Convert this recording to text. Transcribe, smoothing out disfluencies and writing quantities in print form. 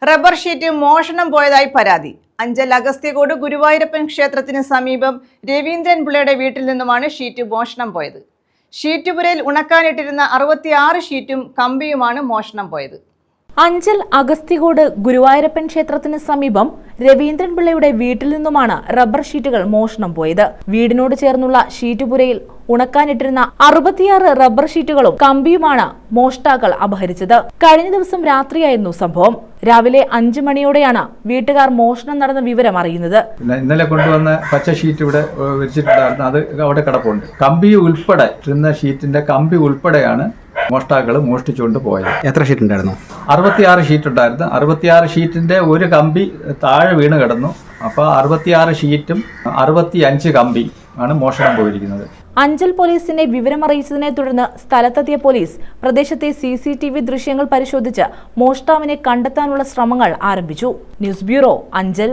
Rubber sheet മോഷണം പോയതായി പരാതി. അഞ്ചൽ അഗസ്ത്യകോട് ഗുരുവായൂരപ്പൻ ക്ഷേത്രത്തിന് സമീപം രവീന്ദ്രൻപിള്ളയുടെ വീട്ടിൽ നിന്നുമാണ് ഷീറ്റ് മോഷണം പോയത്. ഷീറ്റുപുരയിൽ ഉണക്കാനിട്ടിരുന്ന 66 ഷീറ്റും കമ്പിയുമാണ് മോഷണം പോയത്. അഞ്ചൽ അഗസ്ത്യകോട് ഗുരുവായൂരപ്പൻ ക്ഷേത്രത്തിന് സമീപം രവീന്ദ്രൻപിള്ളയുടെ വീട്ടിൽ നിന്നുമാണ് റബ്ബർ ഷീറ്റുകൾ മോഷണം പോയത്. വീടിനോട് ചേർന്നുള്ള ഷീറ്റുപുരയിൽ ഉണക്കാനിട്ടിരുന്ന 66 റബ്ബർ ഷീറ്റുകളും കമ്പിയുമാണ് മോഷ്ടാക്കൾ അപഹരിച്ചത്. കഴിഞ്ഞ ദിവസം രാത്രിയായിരുന്നു സംഭവം. രാവിലെ 5 മണിയോടെയാണ് വീട്ടുകാർ മോഷണം നടന്ന വിവരം അറിയുന്നത്. ഇന്നലെ കൊണ്ടുവന്ന പച്ച ഷീറ്റ് ഇവിടെ വിരിച്ചിട്ടുണ്ടായിരുന്നു, അത് അവിടെ കിടപ്പുണ്ട്. കമ്പി ഉൾപ്പെടെ ഇരുന്ന ഷീറ്റിന്റെ കമ്പി ഉൾപ്പെടെയാണ് മോഷ്ടാക്കൾ മോഷ്ടിച്ചുകൊണ്ട് പോയത്. എത്ര ഷീറ്റ് ഉണ്ടായിരുന്നു? 66 ഷീറ്റ് ഉണ്ടായിരുന്നു. 66 ഷീറ്റിന്റെ ഒരു കമ്പി താഴെ വീണ് കിടന്നു. അപ്പോൾ 66 ഷീറ്റും 65 കമ്പി ആണ് മോഷണം പോയിരിക്കുന്നത്. അഞ്ചൽ പോലീസിനെ വിവരമറിയിച്ചതിനെ തുടർന്ന് സ്ഥലത്തെത്തിയ പോലീസ് പ്രദേശത്തെ CCTV ദൃശ്യങ്ങൾ പരിശോധിച്ച് മോഷ്ടാവിനെ കണ്ടെത്താനുള്ള ശ്രമങ്ങൾ ആരംഭിച്ചു. News bureau, Anchal.